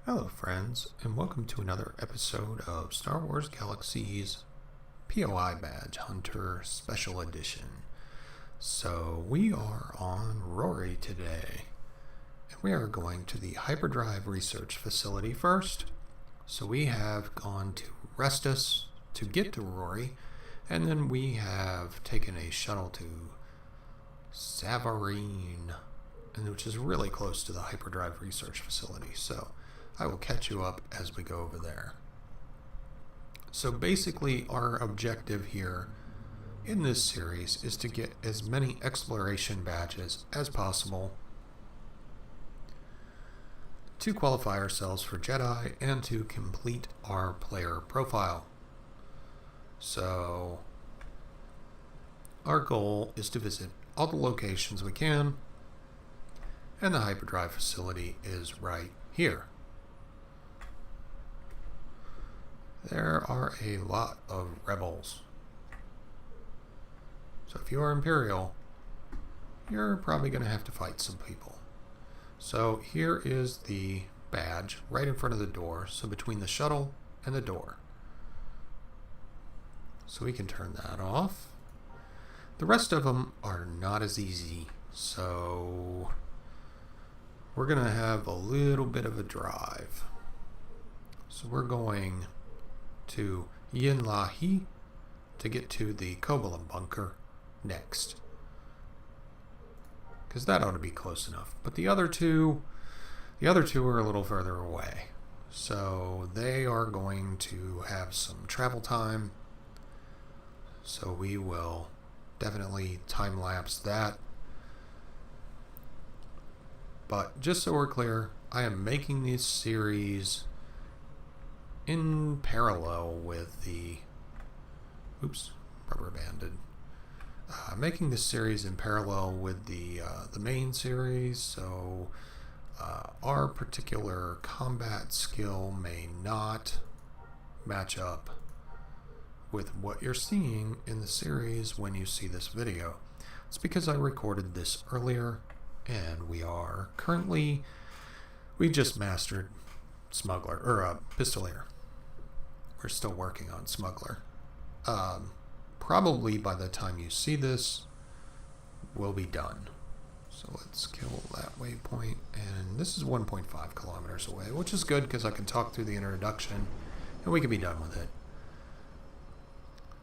Hello friends, and welcome to another episode of Star Wars Galaxies POI Badge Hunter Special Edition. So we are on Rori today, and we are going to the Hyperdrive Research Facility first. So we have gone to Restus to get to Rori, and then we have taken a shuttle to Savareen, which is really close to the Hyperdrive Research Facility. So I will catch you up as we go over there. So basically our objective here in this series is to get as many exploration badges as possible to qualify ourselves for Jedi and to complete our player profile. So our goal is to visit all the locations we can, and the Hyperdrive facility is right here. There are a lot of rebels. So if you're Imperial, you're probably going to have to fight some people. So here is the badge right in front of the door, so between the shuttle and the door. So we can turn that off. The rest of them are not as easy, so we're going to have a little bit of a drive. So we're going to Yinlahi to get to the Kobola bunker next, because that ought to be close enough. But the other two are a little further away, so they are going to have some travel time. So we will definitely time lapse that. But just so we're clear, I am making this series in parallel with the rubber banded. Making this series in parallel with the main series, so our particular combat skill may not match up with what you're seeing in the series when you see this video. It's because I recorded this earlier, and we just mastered Smuggler, or Pistolier. We're still working on Smuggler. Probably by the time you see this, we'll be done. So let's kill that waypoint, and this is 1.5 kilometers away, which is good because I can talk through the introduction, and we can be done with it.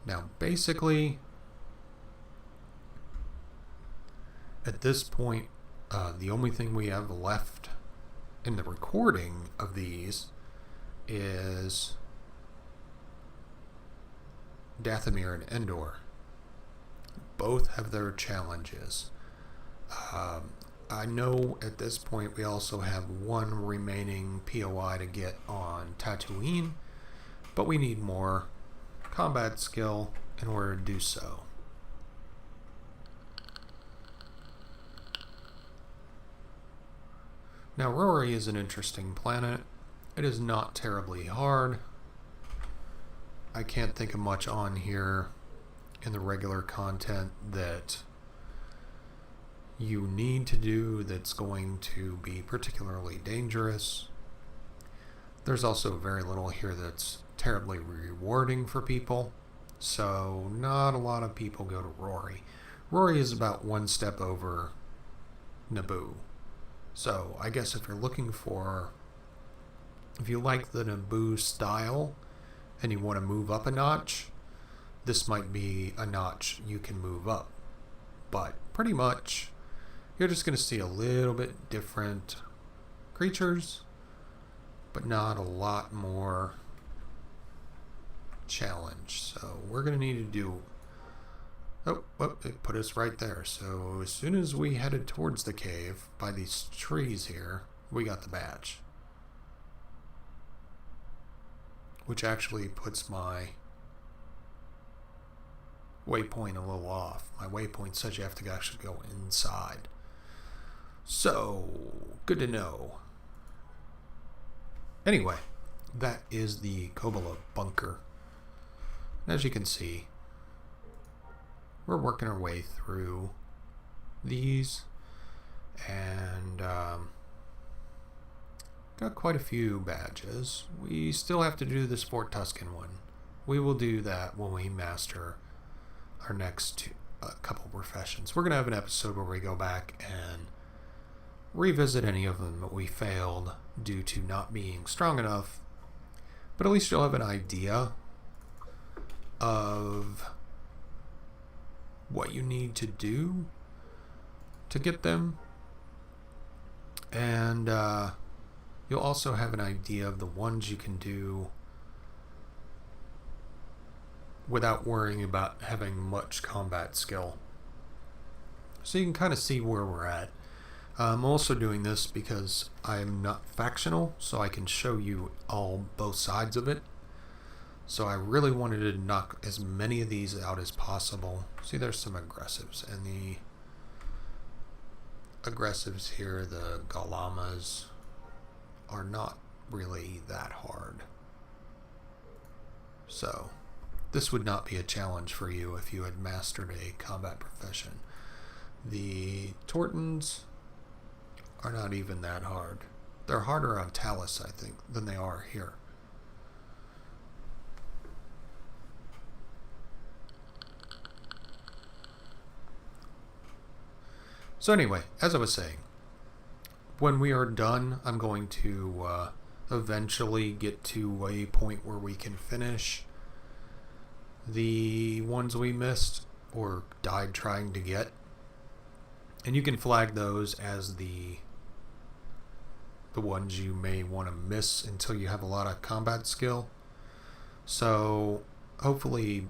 Now, basically, at this point, the only thing we have left in the recording of these is Dathomir and Endor. Both have their challenges. I know at this point we also have one remaining POI to get on Tatooine, but we need more combat skill in order to do so. Now, Rori is an interesting planet. It is not terribly hard. I can't think of much on here in the regular content that you need to do that's going to be particularly dangerous. There's also very little here that's terribly rewarding for people, so not a lot of people go to Rori. Rori is about one step over Naboo. So I guess if you like the Naboo style and you want to move up a notch, this might be a notch you can move up. But pretty much, you're just going to see a little bit different creatures, but not a lot more challenge. So we're going to need to do... Oh, it put us right there. So as soon as we headed towards the cave by these trees here, we got the badge, which actually puts my waypoint a little off. My waypoint says you have to actually go inside. So, good to know. Anyway, that is the Kobola bunker. As you can see, we're working our way through these, and got quite a few badges. We still have to do this Fort Tuscan one. We will do that when we master our next couple professions. We're going to have an episode where we go back and revisit any of them that we failed due to not being strong enough, but at least you'll have an idea of what you need to do to get them, and you'll also have an idea of the ones you can do without worrying about having much combat skill. So you can kind of see where we're at. I'm also doing this because I'm not factional, so I can show you both sides of it. So I really wanted to knock as many of these out as possible. See, there's some aggressives, and the aggressives here, the Galamas, are not really that hard. So this would not be a challenge for you if you had mastered a combat profession. The Tortons are not even that hard. They're harder on Talus, I think, than they are here. So anyway, as I was saying, when we are done, I'm going to eventually get to a point where we can finish the ones we missed or died trying to get. And you can flag those as the ones you may want to miss until you have a lot of combat skill. So hopefully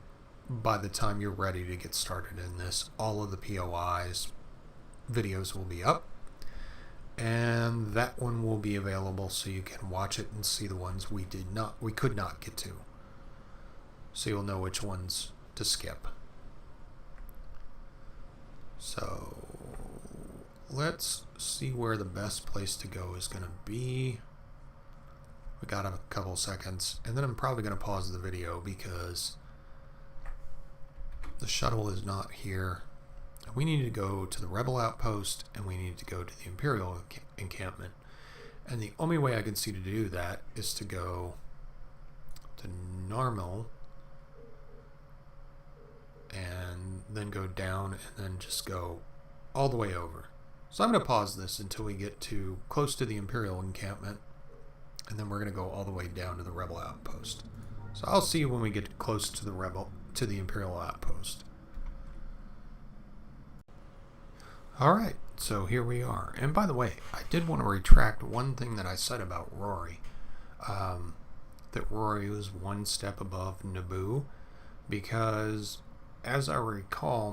by the time you're ready to get started in this, all of the POIs videos will be up, and that one will be available so you can watch it and see the ones we could not get to, so you'll know which ones to skip. So let's see where the best place to go is going to be. We got a couple seconds, and then I'm probably going to pause the video because the shuttle is not here. We need to go to the Rebel Outpost, and we need to go to the Imperial Encampment. And the only way I can see to do that is to go to normal, and then go down, and then just go all the way over. So I'm going to pause this until we get to close to the Imperial Encampment, and then we're going to go all the way down to the Rebel Outpost. So I'll see you when we get close to the Imperial Outpost. Alright, so here we are. And by the way, I did want to retract one thing that I said about Rori. That Rori was one step above Naboo, because as I recall,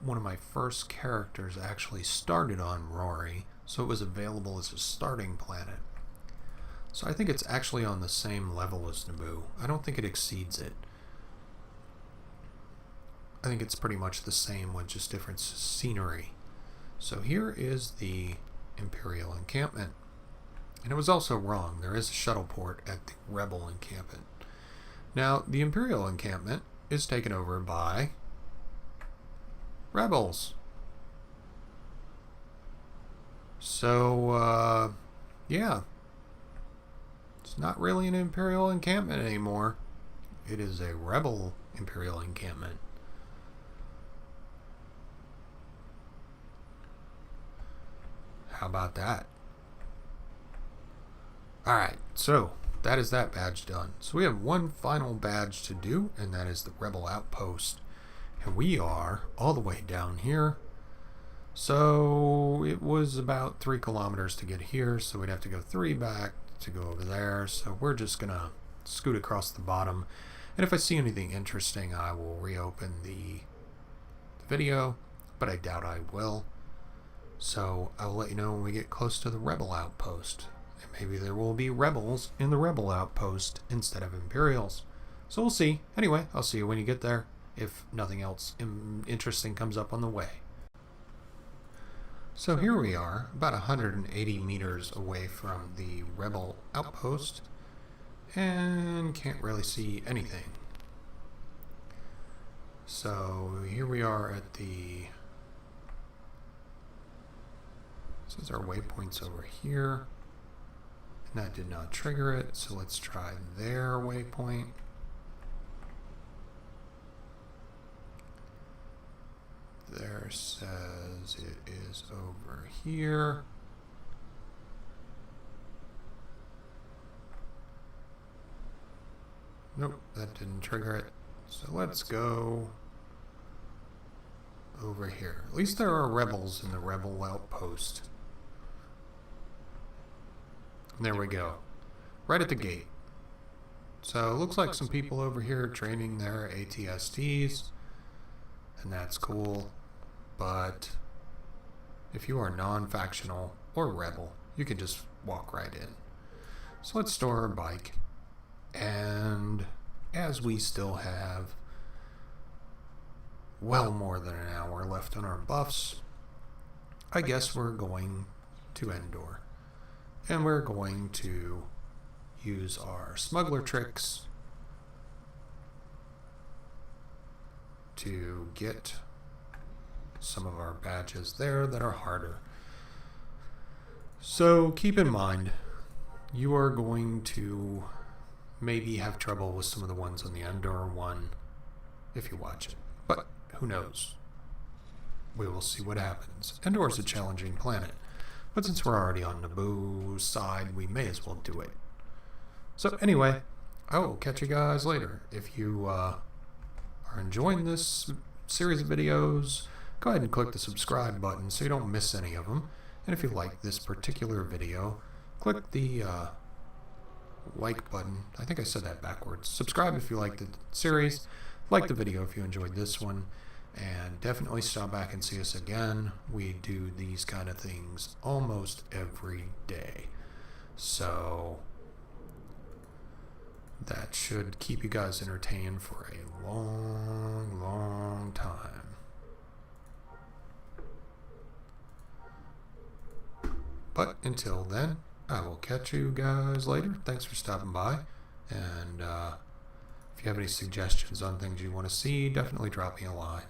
one of my first characters actually started on Rori, so it was available as a starting planet. So I think it's actually on the same level as Naboo. I don't think it exceeds it. I think it's pretty much the same with just different scenery. So here is the Imperial Encampment. And it was also wrong. There is a shuttle port at the Rebel Encampment. Now, the Imperial Encampment is taken over by rebels. So, yeah. It's not really an Imperial Encampment anymore. It is a Rebel Imperial Encampment. How about that? Alright, so that is that badge done. So we have one final badge to do, and that is the Rebel Outpost. And we are all the way down here. So it was about 3 kilometers to get here, so we'd have to go 3 back to go over there. So we're just gonna scoot across the bottom, and if I see anything interesting, I will reopen the video, but I doubt I will. So I'll let you know when we get close to the Rebel Outpost. And maybe there will be rebels in the Rebel Outpost instead of Imperials. So we'll see. Anyway, I'll see you when you get there, if nothing else interesting comes up on the way. So here we are, about 180 meters away from the Rebel Outpost, and can't really see anything. So here we are at the... This is our waypoints over here. And that did not trigger it, so let's try their waypoint. There says it is over here. Nope, that didn't trigger it. So let's go over here. At least there are rebels in the Rebel Outpost. And there we go. Right at the gate. So it looks like some people over here training their ATSTs. And that's cool. But if you are non-factional or rebel, you can just walk right in. So let's store our bike. And as we still have well more than an hour left on our buffs, I guess we're going to Endor. And we're going to use our smuggler tricks to get some of our badges there that are harder. So keep in mind, you are going to maybe have trouble with some of the ones on the Endor one if you watch it. But who knows? We will see what happens. Endor is a challenging planet. But since we're already on Naboo's side, we may as well do it. So anyway, I will catch you guys later. If you are enjoying this series of videos, go ahead and click the subscribe button so you don't miss any of them. And if you like this particular video, click the like button. I think I said that backwards. Subscribe if you like the series, like the video if you enjoyed this one, and definitely stop back and see us again. We do these kind of things almost every day. So that should keep you guys entertained for a long, long time. But until then, I will catch you guys later. Thanks for stopping by. And if you have any suggestions on things you want to see, definitely drop me a line.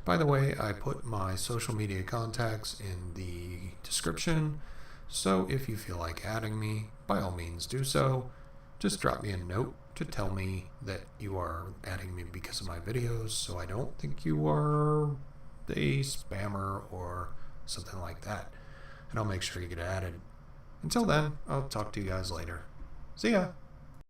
By the way, I put my social media contacts in the description. So if you feel like adding me, by all means do so. Just drop me a note to tell me that you are adding me because of my videos, so I don't think you are a spammer or something like that. And I'll make sure you get added. Until then, I'll talk to you guys later. See ya!